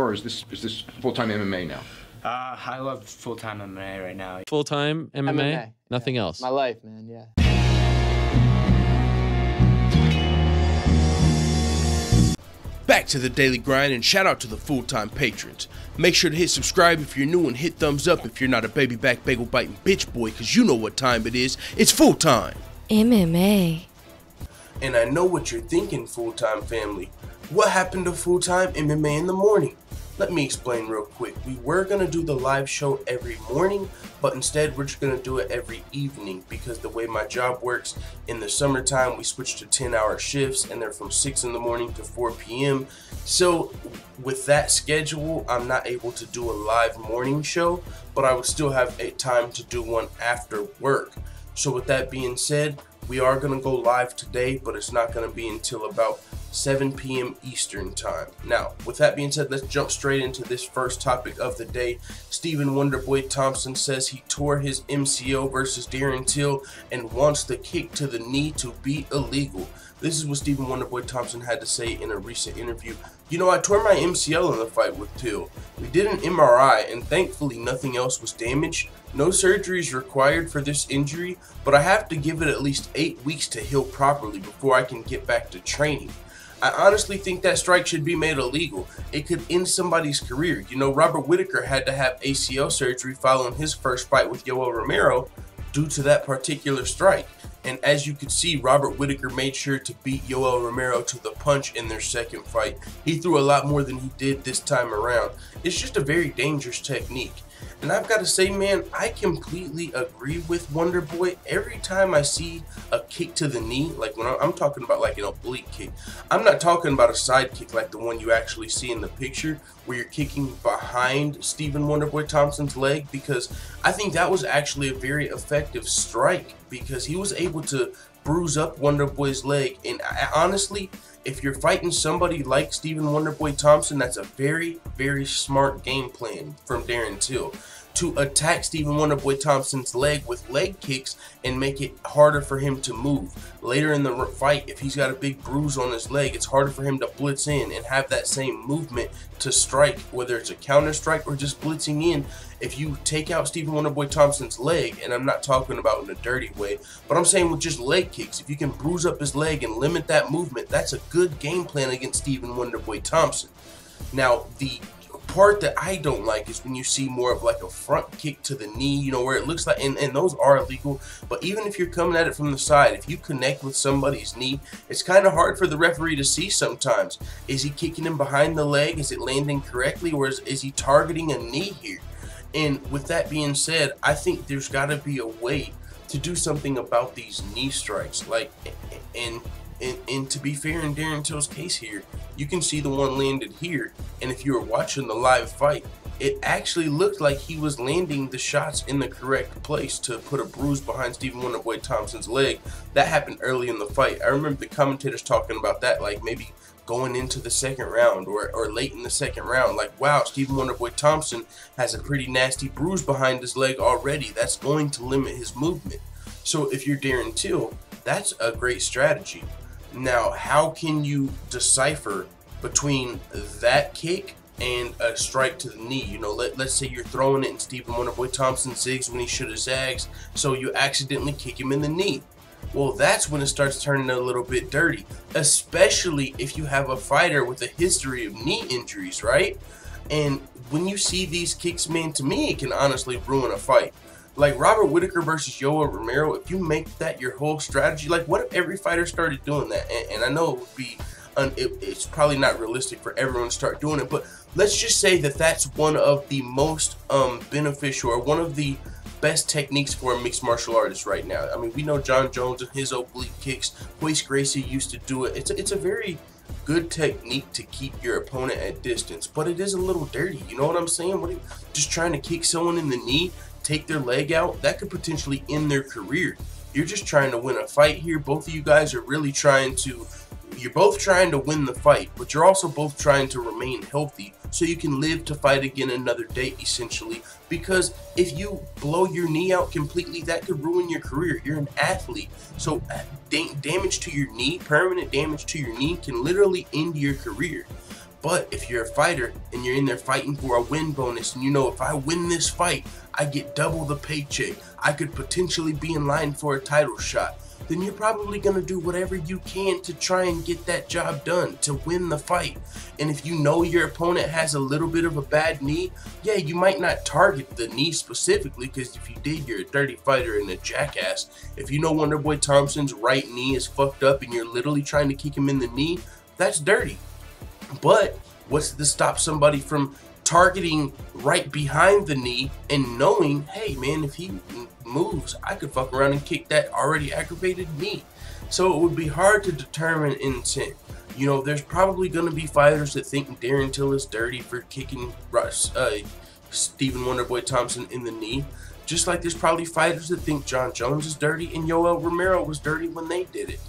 Or is this full-time MMA now? I love full-time MMA right now. Full-time MMA? MMA, Nothing yeah. else? My life, man, yeah. Back to the daily grind, and shout out to the full-time patrons. Make sure to hit subscribe if you're new and hit thumbs up if you're not a baby back bagel biting bitch boy, cause you know what time it is. It's full time. MMA. And I know what you're thinking, full-time family. What happened to full-time MMA in the morning? Let me explain real quick. We were gonna do the live show every morning, but instead we're just gonna do it every evening because the way my job works, in the summertime we switch to 10-hour shifts and they're from 6 in the morning to 4 p.m. So with that schedule, I'm not able to do a live morning show, but I would still have a time to do one after work. So with that being said, we are gonna go live today, but it's not gonna be until about 7 p.m. Eastern time. Now, with that being said, let's jump straight into this first topic of the day. Stephen Wonderboy Thompson says he tore his MCL versus Darren Till and wants the kick to the knee to be illegal. This is what Stephen Wonderboy Thompson had to say in a recent interview. You know, I tore my MCL in the fight with Till. We did an MRI and thankfully nothing else was damaged. No surgery is required for this injury, but I have to give it at least 8 weeks to heal properly before I can get back to training. I honestly think that strike should be made illegal. It could end somebody's career. You know, Robert Whittaker had to have ACL surgery following his first fight with Yoel Romero due to that particular strike. And as you could see, Robert Whittaker made sure to beat Yoel Romero to the punch in their second fight. He threw a lot more than he did this time around. It's just a very dangerous technique. And I've got to say, man, I completely agree with Wonderboy. Every time I see a kick to the knee, like when I'm talking about like an oblique kick, I'm not talking about a side kick like the one you actually see in the picture where you're kicking behind Stephen Wonderboy Thompson's leg, because I think that was actually a very effective strike because he was able to bruise up Wonderboy's leg. And honestly, if you're fighting somebody like Stephen Wonderboy Thompson, that's a very, very smart game plan from Darren Till to attack Stephen Wonderboy Thompson's leg with leg kicks and make it harder for him to move. Later in the fight, if he's got a big bruise on his leg, it's harder for him to blitz in and have that same movement to strike, whether it's a counter strike or just blitzing in. If you take out Stephen Wonderboy Thompson's leg, and I'm not talking about in a dirty way, but I'm saying with just leg kicks, if you can bruise up his leg and limit that movement, that's a good game plan against Stephen Wonderboy Thompson. Now, the part that I don't like is when you see more of like a front kick to the knee, you know, where it looks like, and those are illegal, but even if you're coming at it from the side, if you connect with somebody's knee, it's kind of hard for the referee to see sometimes. Is he kicking him behind the leg? Is it landing correctly, or is he targeting a knee here? And with that being said, I think there's got to be a way to do something about these knee strikes. Like, and to be fair in Darren Till's case here, you can see the one landed here, and if you were watching the live fight, it actually looked like he was landing the shots in the correct place to put a bruise behind Stephen Wonderboy Thompson's leg. That happened early in the fight. I remember the commentators talking about that, like maybe going into the second round or late in the second round, like, wow, Stephen Wonderboy Thompson has a pretty nasty bruise behind his leg already. That's going to limit his movement. So if you're Darren Till, that's a great strategy. Now, how can you decipher between that kick and a strike to the knee? You know, let's say you're throwing it and Stephen Wonderboy Thompson zigs when he should have zags, so you accidentally kick him in the knee. Well, that's when it starts turning a little bit dirty, especially if you have a fighter with a history of knee injuries, right? And when you see these kicks, man, to me, it can honestly ruin a fight. Like Robert Whittaker versus Yoel Romero, if you make that your whole strategy, like what if every fighter started doing that? And I know it would be, it's probably not realistic for everyone to start doing it, but let's just say that that's one of the most beneficial, or one of the best techniques for a mixed martial artist right now. I mean, we know John Jones and his oblique kicks. Royce Gracie used to do it. It's a very good technique to keep your opponent at distance, but it is a little dirty. You know what I'm saying? What are you, just trying to kick someone in the knee, take their leg out? That could potentially end their career. You're just trying to win a fight here. Both of you guys are really trying to, you're both trying to win the fight, but you're also both trying to remain healthy so you can live to fight again another day, essentially. Because if you blow your knee out completely, that could ruin your career. You're an athlete. So damage to your knee, permanent damage to your knee, can literally end your career. But if you're a fighter and you're in there fighting for a win bonus, and you know if I win this fight, I get double the paycheck, I could potentially be in line for a title shot, then you're probably going to do whatever you can to try and get that job done, to win the fight. And if you know your opponent has a little bit of a bad knee, yeah, you might not target the knee specifically, because if you did, you're a dirty fighter and a jackass. If you know Wonderboy Thompson's right knee is fucked up and you're literally trying to kick him in the knee, that's dirty. But what's to stop somebody from targeting right behind the knee and knowing, hey man, if he moves, I could fuck around and kick that already aggravated knee? So it would be hard to determine intent. You know, there's probably going to be fighters that think Darren Till is dirty for kicking Stephen Wonderboy Thompson in the knee, just like there's probably fighters that think John Jones is dirty and Yoel Romero was dirty when they did it.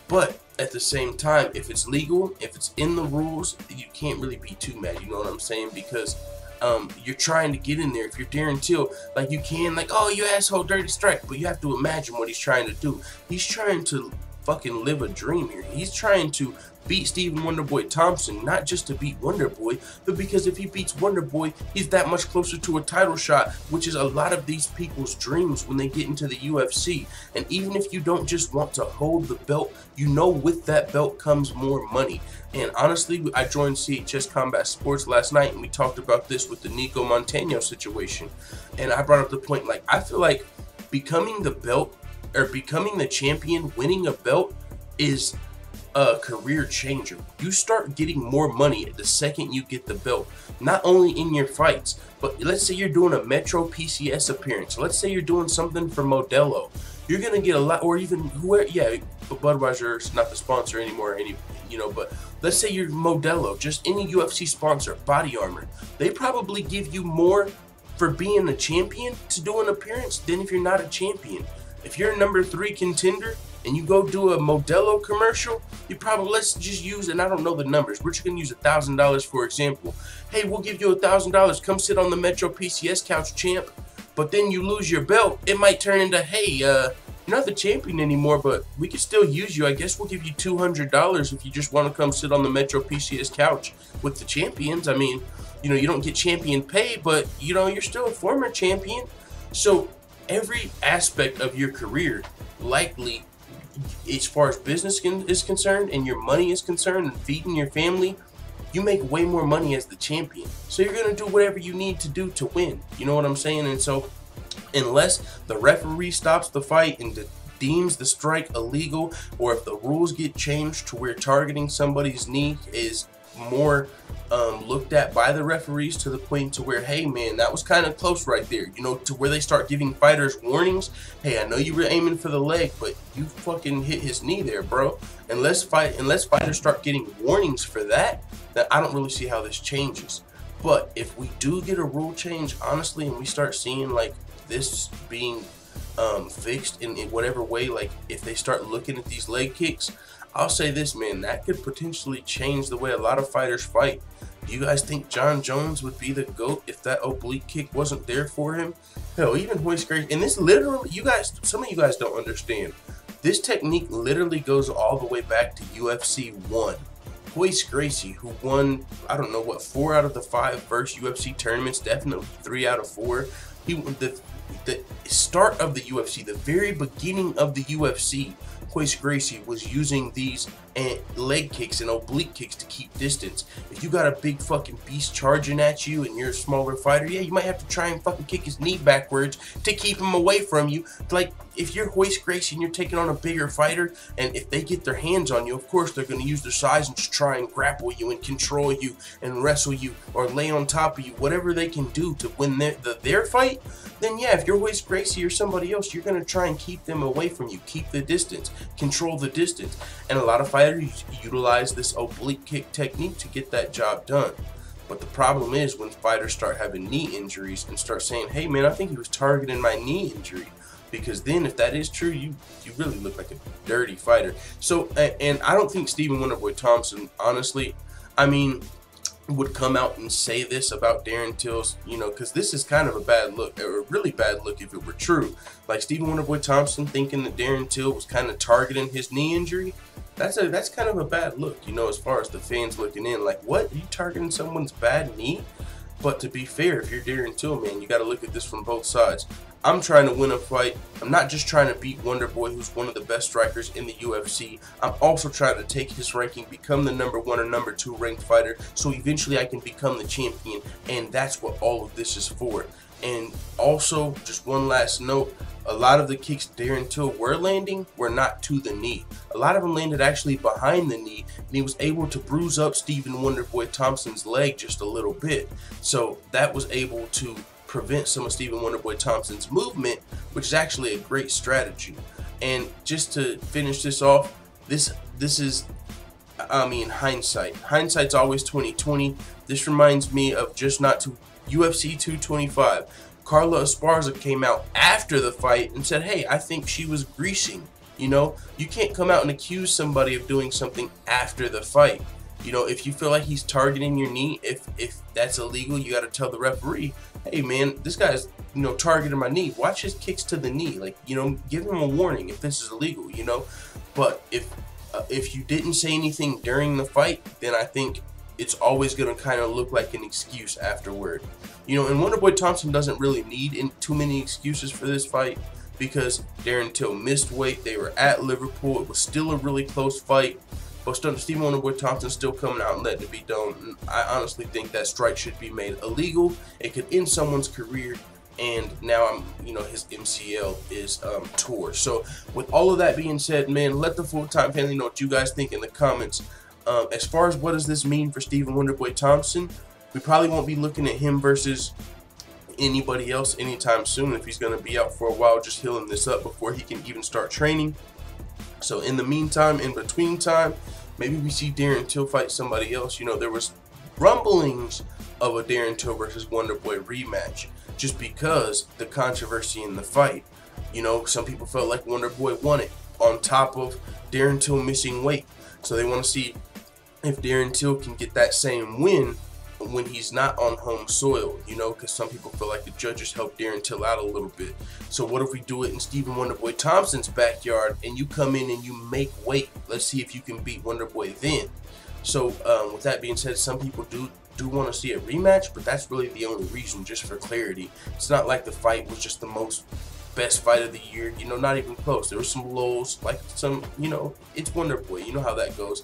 But at the same time, if it's legal, if it's in the rules, you can't really be too mad, you know what I'm saying? Because you're trying to get in there. If you're Darren Till, like, you can, like, oh, you asshole, dirty strike, but you have to imagine what he's trying to do. He's trying to fucking live a dream here. He's trying to beat Stephen Wonderboy Thompson, not just to beat Wonderboy, but because if he beats Wonderboy, he's that much closer to a title shot, which is a lot of these people's dreams when they get into the UFC. And even if you don't just want to hold the belt, you know with that belt comes more money. And honestly, I joined CHS Combat Sports last night and we talked about this with the Nico Montano situation. And I brought up the point, like, I feel like becoming the belt, or becoming the champion, winning a belt, is a career changer. You start getting more money the second you get the belt, not only in your fights, but let's say you're doing a Metro PCS appearance, let's say you're doing something for Modelo, you're gonna get a lot, or even whoever, yeah, but Budweiser's not the sponsor anymore, you know, but let's say you're Modelo, just any UFC sponsor, Body Armor, they probably give you more for being a champion to do an appearance than if you're not a champion. If you're a #3 contender and you go do a Modelo commercial, you probably, let's just use, and I don't know the numbers, we're just gonna use $1,000 for example. Hey, we'll give you $1,000, come sit on the Metro PCS couch, champ. But then you lose your belt, it might turn into, hey, you're not the champion anymore, but we can still use you. I guess we'll give you $200 if you just want to come sit on the Metro PCS couch with the champions. I mean, you know, you don't get champion pay, but you know, you're still a former champion. So every aspect of your career, likely, as far as business is concerned and your money is concerned and feeding your family, you make way more money as the champion. So you're going to do whatever you need to do to win. You know what I'm saying? And so unless the referee stops the fight and deems the strike illegal, or if the rules get changed to where targeting somebody's knee is more looked at by the referees to the point to where, hey man, that was kind of close right there, you know, to where they start giving fighters warnings. Hey, I know you were aiming for the leg, but you fucking hit his knee there, bro. Unless fighters start getting warnings for that, then I don't really see how this changes. But if we do get a rule change, honestly, and we start seeing like this being fixed in whatever way, like if they start looking at these leg kicks, I'll say this, man, that could potentially change the way a lot of fighters fight. Do you guys think John Jones would be the GOAT if that oblique kick wasn't there for him? Hell, even Royce Gracie, and this literally, you guys, some of you guys don't understand, this technique literally goes all the way back to UFC 1. Royce Gracie, who won, I don't know what, 4 out of the 5 first UFC tournaments, definitely 3 out of 4. The start of the UFC, the very beginning of the UFC, Royce Gracie was using these leg kicks and oblique kicks to keep distance. If you got a big fucking beast charging at you and you're a smaller fighter, yeah, you might have to try and fucking kick his knee backwards to keep him away from you. Like, if you're Royce Gracie and you're taking on a bigger fighter, and if they get their hands on you, of course they're going to use their size and just try and grapple you and control you and wrestle you or lay on top of you, whatever they can do to win their fight. Then yeah, if you're Royce Gracie or somebody else, you're going to try and keep them away from you, keep the distance, control the distance. And a lot of fighters utilize this oblique kick technique to get that job done. But the problem is when fighters start having knee injuries and start saying, hey man, I think he was targeting my knee injury. Because then if that is true, you really look like a dirty fighter. So, and I don't think Stephen Wonderboy Thompson, honestly, I mean, would come out and say this about Darren Till's, you know, because this is kind of a bad look, or a really bad look if it were true. Like Stephen Wonderboy Thompson thinking that Darren Till was kind of targeting his knee injury. that's kind of a bad look, you know, as far as the fans looking in. Like, what? Are you targeting someone's bad knee? But to be fair, if you're Darren Till, man, you got to look at this from both sides. I'm trying to win a fight. I'm not just trying to beat Wonderboy, who's one of the best strikers in the UFC. I'm also trying to take his ranking, become the #1 or #2 ranked fighter, so eventually I can become the champion, and that's what all of this is for. And also, just one last note, a lot of the kicks Darren Till were landing were not to the knee. A lot of them landed actually behind the knee, and he was able to bruise up Stephen Wonderboy Thompson's leg just a little bit. So that was able to prevent some of Stephen Wonderboy Thompson's movement, which is actually a great strategy. And just to finish this off, this is, I mean, hindsight. Hindsight's always 20/20. This reminds me of just not too UFC 225. Carla Esparza came out after the fight and said, hey, I think she was greasing. You know, you can't come out and accuse somebody of doing something after the fight. You know, if you feel like he's targeting your knee, if that's illegal, you got to tell the referee, hey man, this guy's, you know, targeting my knee. Watch his kicks to the knee. Like, you know, give him a warning if this is illegal, you know. But if you didn't say anything during the fight, then I think it's always going to kind of look like an excuse afterward. You know, and Wonderboy Thompson doesn't really need too many excuses for this fight, because Darren Till missed weight. They were at Liverpool. It was still a really close fight. But Stephen Wonderboy Thompson still coming out and letting it be done. And I honestly think that strike should be made illegal. It could end someone's career. And now you know, his MCL is tore. So with all of that being said, man, let the full-time family know what you guys think in the comments. As far as what does this mean for Stephen Wonderboy Thompson, we probably won't be looking at him versus anybody else anytime soon. If he's going to be out for a while, just healing this up before he can even start training. So in the meantime, in between time, maybe we see Darren Till fight somebody else. You know, there was rumblings of a Darren Till versus Wonderboy rematch, just because the controversy in the fight. You know, some people felt like Wonderboy won it on top of Darren Till missing weight. So they want to see if Darren Till can get that same win when he's not on home soil, you know, because some people feel like the judges helped Darren Till out a little bit. So what if we do it in Stephen Wonderboy Thompson's backyard and you come in and you make weight? Let's see if you can beat Wonderboy then. So with that being said, some people do want to see a rematch, but that's really the only reason, just for clarity. It's not like the fight was just the best fight of the year, you know, not even close. There were some lulls, like some, you know, it's Wonderboy, you know how that goes.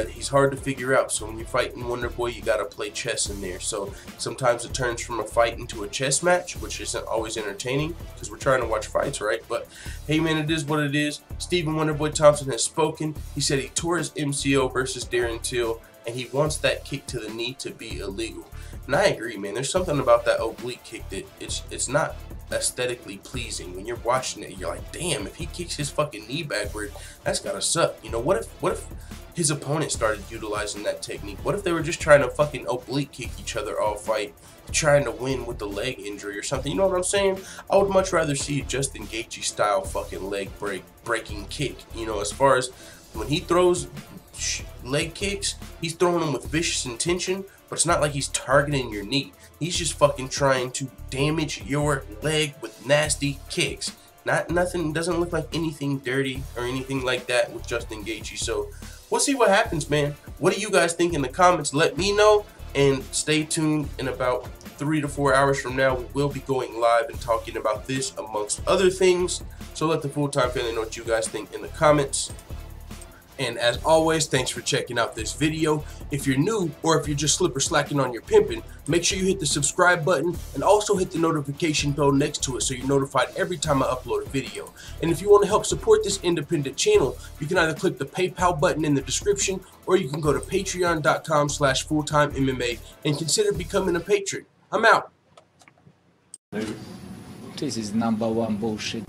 He's hard to figure out, so when you're fighting Wonderboy, you gotta play chess in there. So sometimes it turns from a fight into a chess match, which isn't always entertaining, because we're trying to watch fights, right? But hey man, it is what it is. Stephen Wonderboy Thompson has spoken. He said he tore his MCL versus Darren Till, and he wants that kick to the knee to be illegal. And I agree, man. There's something about that oblique kick that it's not aesthetically pleasing. When you're watching it, you're like, damn, if he kicks his fucking knee backward, that's gotta suck. You know, what if his opponent started utilizing that technique? What if they were just trying to fucking oblique kick each other all fight, trying to win with the leg injury or something? You know what I'm saying? I would much rather see Justin Gaethje style fucking leg breaking kick. You know, as far as when he throws leg kicks, he's throwing them with vicious intention, but it's not like he's targeting your knee. He's just fucking trying to damage your leg with nasty kicks. Nothing, doesn't look like anything dirty or anything like that with Justin Gaethje. So we'll see what happens, man. What do you guys think in the comments? Let me know, and stay tuned. In about 3 to 4 hours from now, we will be going live and talking about this amongst other things. So let the full-time family know what you guys think in the comments. And as always, thanks for checking out this video. If you're new, or if you're just slacking on your pimping, make sure you hit the subscribe button and also hit the notification bell next to it so you're notified every time I upload a video. And if you want to help support this independent channel, you can either click the PayPal button in the description, or you can go to patreon.com/fulltimemma and consider becoming a patron. I'm out. This is #1 bullshit.